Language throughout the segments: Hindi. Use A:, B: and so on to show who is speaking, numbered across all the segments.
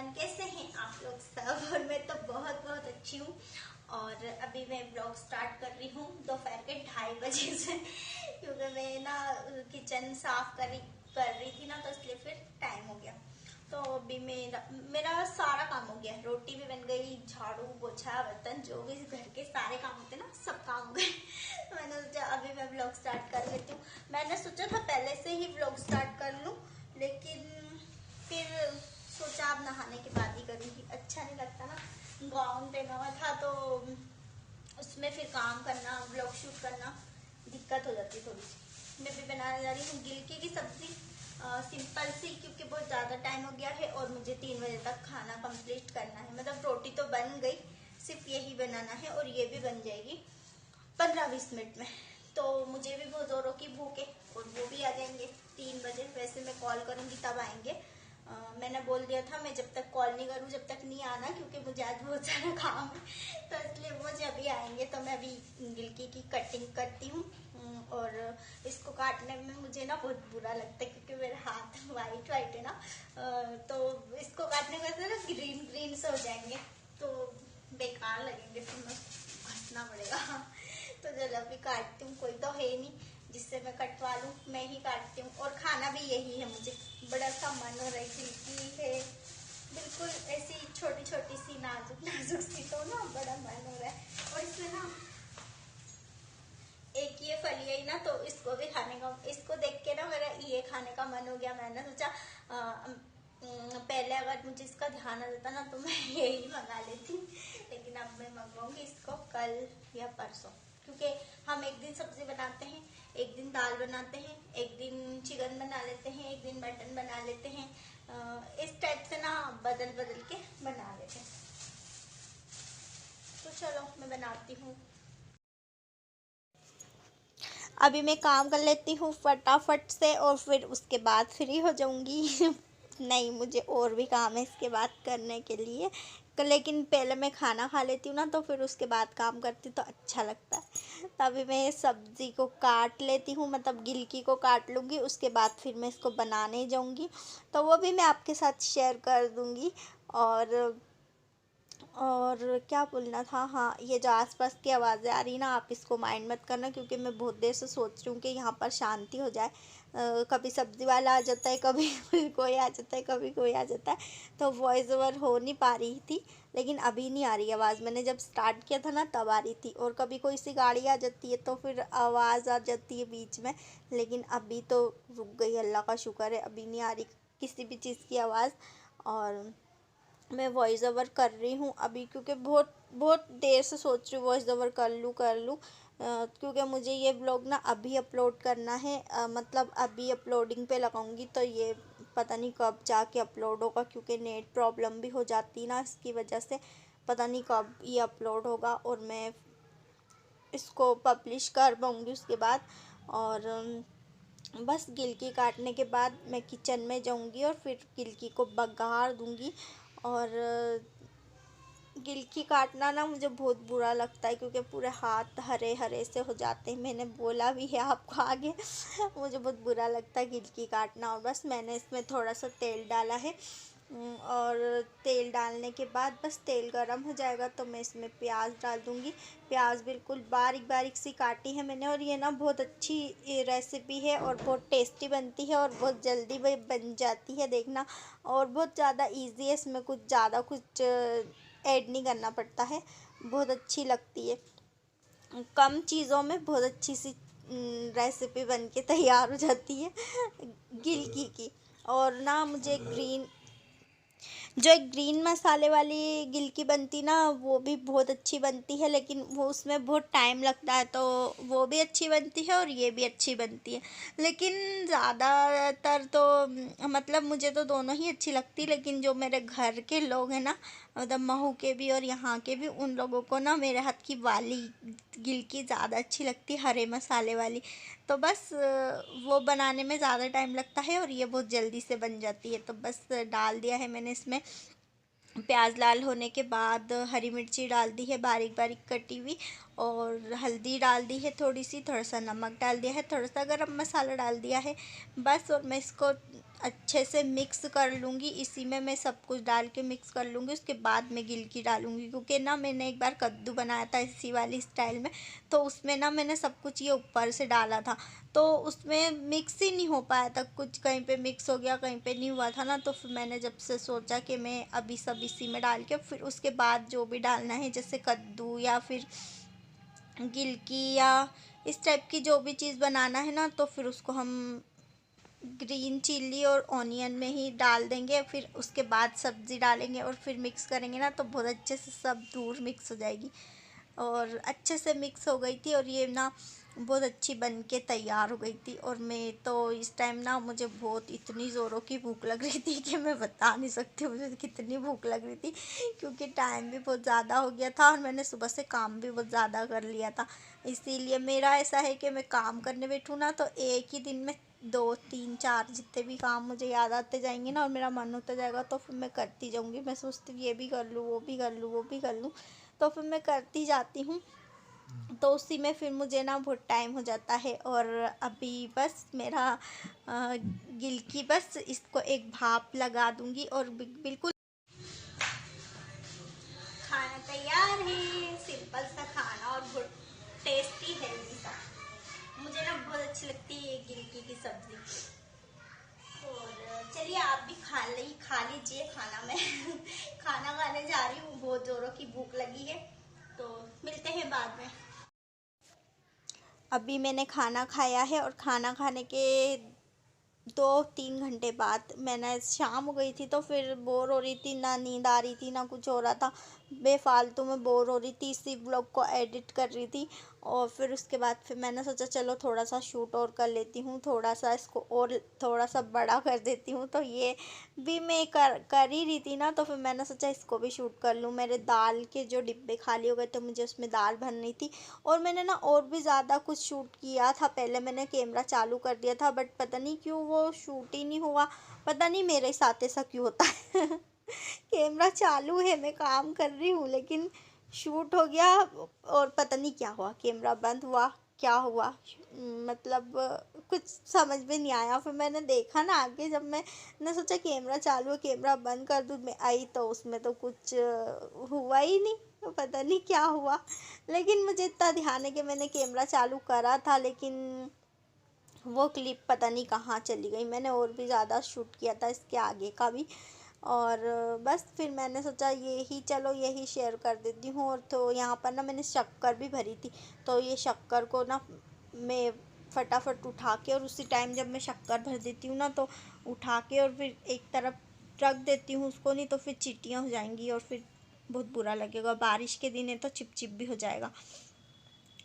A: एवरीवन, कैसे हैं आप लोग सब। और मैं तो बहुत बहुत अच्छी हूँ। और अभी मैं ब्लॉग स्टार्ट कर रही हूँ दोपहर के 2:30 बजे से, क्योंकि मैं ना किचन साफ कर रही थी ना, तो इसलिए फिर टाइम हो गया। तो अभी मेरा सारा काम हो गया, रोटी भी बन गई, झाड़ू पोछा बर्तन जो भी घर के सारे काम होते ना, सब काम हो गए। तो मैंने सोचा अभी मैं ब्लॉग स्टार्ट कर लेती हूँ। मैंने सोचा था पहले से ही ब्लॉग स्टार्ट कर लूँ, लेकिन फिर सोचा अब नहाने के बाद ही करूँगी, अच्छा नहीं लगता ना। गाउन पहना हुआ था तो उसमें फिर काम करना, ब्लॉग शूट करना दिक्कत हो जाती थोड़ी सी। मैं भी बनाने जा रही हूँ गिलकी की सब्जी, सिंपल सी, क्योंकि बहुत ज़्यादा टाइम हो गया है और मुझे 3 बजे तक खाना कंप्लीट करना है। मतलब रोटी तो बन गई, सिर्फ यही बनाना है और ये भी बन जाएगी 15-20 मिनट में। तो मुझे भी बहुत जोरों की भूख है और वो भी आ जाएंगे 3 बजे। वैसे मैं कॉल करूँगी तब आएंगे। मैंने बोल दिया था मैं जब तक कॉल नहीं करूँ जब तक नहीं आना, क्योंकि मुझे आज बहुत सारा काम है, तो इसलिए मुझे अभी आएंगे। तो मैं अभी गिलकी की कटिंग करती हूँ। और इसको काटने में मुझे ना बहुत बुरा लगता है, क्योंकि मेरे हाथ वाइट है ना। तो इसको काटने में से ना ग्रीन से हो जाएंगे, तो बेकार लगेंगे, फिर मैं घसना पड़ेगा। तो चलो अभी काटती हूँ, कोई तो है नहीं जिससे मैं कटवा लूँ, मैं ही काटती हूँ। और खाना भी यही है, मुझे बड़ा सा मन हो रहा है। गिलकी है बिल्कुल ऐसी छोटी छोटी सी नाजुक सी, तो ना बड़ा मन हो रहा है। और इसमें ना एक ये फली है ना, तो इसको भी खाने का, इसको देख के ना मेरा ये खाने का मन हो गया। मैंने सोचा पहले अगर मुझे इसका ध्यान आ जाता ना तो मैं यही मंगा लेती, लेकिन अब मैं मंगवाऊंगी इसको कल या परसों, क्योंकि हम एक दिन सब्जी बनाते हैं, एक दिन दाल बनाते हैं, एक दिन चिकन बना लेते हैं, एक दिन मटन बना लेते हैं। इस टाइप से ना बदल बदल के बना लेते हैं। तो चलो मैं बनाती हूँ। अभी मैं काम कर लेती हूँ फटाफट से और फिर उसके बाद फ्री हो जाऊँगी। नहीं, मुझे और भी काम है इसके बाद करने के लिए, लेकिन पहले मैं खाना खा लेती हूँ ना, तो फिर उसके बाद काम करती तो अच्छा लगता है। तो अभी मैं सब्ज़ी को काट लेती हूँ, मतलब गिलकी को काट लूँगी, उसके बाद फिर मैं इसको बनाने जाऊँगी, तो वो भी मैं आपके साथ शेयर कर दूँगी। और क्या बोलना था, हाँ, ये जो आसपास की आवाज़ें आ रही ना, आप इसको माइंड मत करना, क्योंकि मैं बहुत देर से सोच रही हूँ कि यहाँ पर शांति हो जाए। कभी सब्ज़ी वाला आ जाता है, कभी कोई आ जाता है, कभी कोई आ जाता है, तो वॉइस ओवर हो नहीं पा रही थी। लेकिन अभी नहीं आ रही आवाज़, मैंने जब स्टार्ट किया था ना तब आ रही थी। और कभी कोई सी गाड़ी आ जाती है तो फिर आवाज़ आ जाती है बीच में, लेकिन अभी तो रुक गई, अल्लाह का शुक्र है, अभी नहीं आ रही किसी भी चीज़ की आवाज़। और मैं वॉइस ओवर कर रही हूँ अभी, क्योंकि बहुत बहुत देर से सोच रही हूँ वॉइस ओवर कर लूँ, क्योंकि मुझे ये ब्लॉग ना अभी अपलोड करना है। मतलब अभी अपलोडिंग पे लगाऊंगी, तो ये पता नहीं कब जाके अपलोड होगा, क्योंकि नेट प्रॉब्लम भी हो जाती ना, इसकी वजह से पता नहीं कब ये अपलोड होगा और मैं इसको पब्लिश कर पाऊँगी उसके बाद। और बस गिलकी काटने के बाद मैं किचन में जाऊंगी और फिर गिलकी को बघार दूंगी। और गिलकी काटना ना मुझे बहुत बुरा लगता है, क्योंकि पूरे हाथ हरे हरे से हो जाते हैं। मैंने बोला भी है आपको आगे। मुझे बहुत बुरा लगता है गिलकी काटना। और बस मैंने इसमें थोड़ा सा तेल डाला है, और तेल डालने के बाद बस तेल गरम हो जाएगा तो मैं इसमें प्याज डाल दूँगी। प्याज बिल्कुल बारीक बारीक सी काटी है मैंने, और ये ना बहुत अच्छी रेसिपी है और बहुत टेस्टी बनती है और बहुत जल्दी बन जाती है, देखना। और बहुत ज़्यादा इजी है, इसमें कुछ ज़्यादा कुछ ऐड नहीं करना पड़ता है, बहुत अच्छी लगती है। कम चीज़ों में बहुत अच्छी सी रेसिपी बन के तैयार हो जाती है गिलकी की। और ना मुझे जो एक ग्रीन मसाले वाली गिलकी बनती ना, वो भी बहुत अच्छी बनती है, लेकिन वो उसमें बहुत टाइम लगता है, तो वो भी अच्छी बनती है और ये भी अच्छी बनती है। लेकिन ज़्यादातर तो मतलब मुझे तो दोनों ही अच्छी लगती, लेकिन जो मेरे घर के लोग हैं ना, मतलब महू के भी और यहाँ के भी, उन लोगों को ना मेरे हाथ की वाली गिलकी ज़्यादा अच्छी लगती है, हरे मसाले वाली। तो बस वो बनाने में ज़्यादा टाइम लगता है और ये बहुत जल्दी से बन जाती है। तो बस डाल दिया है मैंने इसमें। प्याज लाल होने के बाद हरी मिर्ची डाल दी है बारीक बारीक कटी हुई, और हल्दी डाल दी है थोड़ी सी, थोड़ा सा नमक डाल दिया है, थोड़ा सा गरम मसाला डाल दिया है, बस। और मैं इसको अच्छे से मिक्स कर लूँगी। इसी में मैं सब कुछ डाल के मिक्स कर लूँगी। उसके बाद मैं गिलकी डालूँगी, क्योंकि ना मैंने एक बार कद्दू बनाया था इसी वाली स्टाइल में, तो उसमें ना मैंने सब कुछ ये ऊपर से डाला था, तो उसमें मिक्स ही नहीं हो पाया था कुछ। कहीं पे मिक्स हो गया, कहीं पे नहीं हुआ था ना। तो फिर मैंने जब से सोचा कि मैं अभी सब इसी में डाल के फिर उसके बाद जो भी डालना है, जैसे कद्दू या फिर गिलकी या इस टाइप की जो भी चीज़ बनाना है ना, तो फिर उसको हम ग्रीन चिल्ली और ऑनियन में ही डाल देंगे। फिर उसके बाद सब्ज़ी डालेंगे और फिर मिक्स करेंगे ना, तो बहुत अच्छे से सब दूर मिक्स हो जाएगी। और अच्छे से मिक्स हो गई थी और ये ना बहुत अच्छी बन के तैयार हो गई थी। और मैं तो इस टाइम ना मुझे बहुत इतनी ज़ोरों की भूख लग रही थी कि मैं बता नहीं सकती मुझे कितनी भूख लग रही थी, क्योंकि टाइम भी बहुत ज़्यादा हो गया था और मैंने सुबह से काम भी बहुत ज़्यादा कर लिया था। इसीलिए मेरा ऐसा है कि मैं काम करने बैठूँ ना, तो एक ही दिन में 2 3 4 जितने भी काम मुझे याद आते जाएंगे ना और मेरा मन होता जाएगा, तो फिर मैं करती जाऊँगी। मैं सोचती हूँ ये भी कर लूँ, वो भी कर लूँ, वो भी कर लूँ, तो फिर मैं करती जाती हूँ। तो उसी में फिर मुझे ना बहुत टाइम हो जाता है। और अभी बस मेरा गिलकी, बस इसको एक भाप लगा दूंगी और बिल्कुल खाना तैयार है। सिंपल सा खाना और बहुत टेस्टी हेल्दी सा। मुझे ना बहुत अच्छी लगती है ये गिलकी की सब्जी। और चलिए आप भी खा लीजिए खाना। मैं खाना खाने जा रही हूँ, बहुत जोरों की भूख लगी है, तो मिलते हैं बाद में। अभी मैंने खाना खाया है और खाना खाने के 2 3 घंटे बाद मैंने, शाम हो गई थी तो फिर बोर हो रही थी, ना नींद आ रही थी ना कुछ हो रहा था, बेफालतू में बोर हो रही थी, इसी ब्लॉग को एडिट कर रही थी। और फिर उसके बाद फिर मैंने सोचा चलो थोड़ा सा शूट और कर लेती हूँ, थोड़ा सा इसको और थोड़ा सा बड़ा कर देती हूँ। तो ये भी मैं कर ही रही थी ना, तो फिर मैंने सोचा इसको भी शूट कर लूँ। मेरे दाल के जो डिब्बे खाली हो गए तो मुझे उसमें दाल भरनी थी। और मैंने ना और भी ज़्यादा कुछ शूट किया था, पहले मैंने कैमरा चालू कर दिया था, बट पता नहीं क्यों वो शूट ही नहीं हुआ। पता नहीं मेरे साथ ऐसा क्यों होता है कैमरा चालू है, मैं काम कर रही हूँ, लेकिन शूट हो गया और पता नहीं क्या हुआ, कैमरा बंद हुआ, क्या हुआ, मतलब कुछ समझ में नहीं आया। फिर मैंने देखा ना आगे, जब मैंने सोचा कैमरा चालू है, कैमरा बंद कर दूँ, मैं आई तो उसमें तो कुछ हुआ ही नहीं, तो पता नहीं क्या हुआ। लेकिन मुझे इतना ध्यान है कि मैंने कैमरा चालू करा था, लेकिन वो क्लिप पता नहीं कहाँ चली गई। मैंने और भी ज़्यादा शूट किया था इसके आगे का भी। और बस फिर मैंने सोचा चलो यही शेयर कर देती हूँ। और तो यहाँ पर ना मैंने शक्कर भी भरी थी, तो ये शक्कर को ना मैं फटाफट उठा के, और उसी टाइम जब मैं शक्कर भर देती हूँ ना, तो उठा के और फिर एक तरफ रख देती हूँ उसको, नहीं तो फिर चींटियाँ हो जाएंगी और फिर बहुत बुरा लगेगा। बारिश के दिन है तो चिपचिप भी हो जाएगा।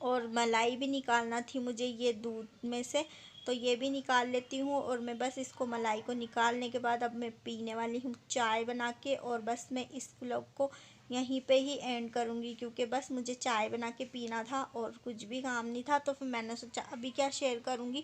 A: और मलाई भी निकालना थी मुझे ये दूध में से, तो ये भी निकाल लेती हूँ। और मैं बस इसको, मलाई को निकालने के बाद अब मैं पीने वाली हूँ चाय बना के। और बस मैं इस व्लॉग को यहीं पे ही एंड करूँगी, क्योंकि बस मुझे चाय बना के पीना था और कुछ भी काम नहीं था। तो फिर मैंने सोचा अभी क्या शेयर करूँगी,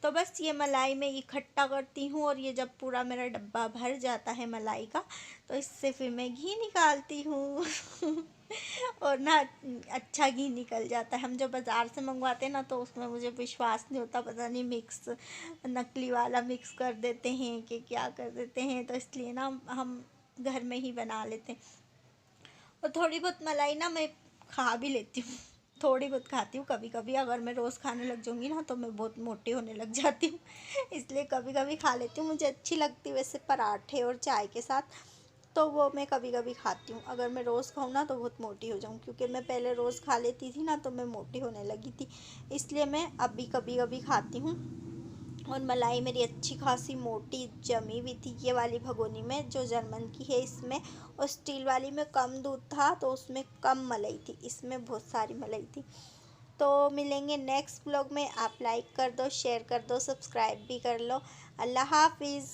A: तो बस ये मलाई में इकट्ठा करती हूँ। और ये जब पूरा मेरा डब्बा भर जाता है मलाई का, तो इससे फिर मैं घी निकालती हूँ और ना अच्छा घी निकल जाता है। हम जब बाज़ार से मंगवाते हैं ना, तो उसमें मुझे विश्वास नहीं होता, पता नहीं मिक्स, नकली वाला मिक्स कर देते हैं कि क्या कर देते हैं, तो इसलिए ना हम घर में ही बना लेते हैं। और थोड़ी बहुत मलाई ना मैं खा भी लेती हूँ, थोड़ी बहुत खाती हूँ कभी कभी। अगर मैं रोज़ खाने लग जाऊँगी ना, तो मैं बहुत मोटी होने लग जाती हूँ इसलिए कभी कभी खा लेती हूँ। मुझे अच्छी लगती है वैसे पराठे और चाय के साथ, तो वो मैं कभी कभी खाती हूँ। अगर मैं रोज़ खाऊँ ना तो बहुत मोटी हो जाऊँ, क्योंकि मैं पहले रोज़ खा लेती थी ना, तो मैं मोटी होने लगी थी, इसलिए मैं अभी कभी कभी खाती हूँ। और मलाई मेरी अच्छी खासी मोटी जमी हुई थी, ये वाली भगोनी में जो जर्मन की है इसमें। और स्टील वाली में कम दूध था, तो उसमें कम मलाई थी, इसमें बहुत सारी मलाई थी। तो मिलेंगे नेक्स्ट ब्लॉग में। आप लाइक कर दो, शेयर कर दो, सब्सक्राइब भी कर लो। अल्लाह हाफिज़।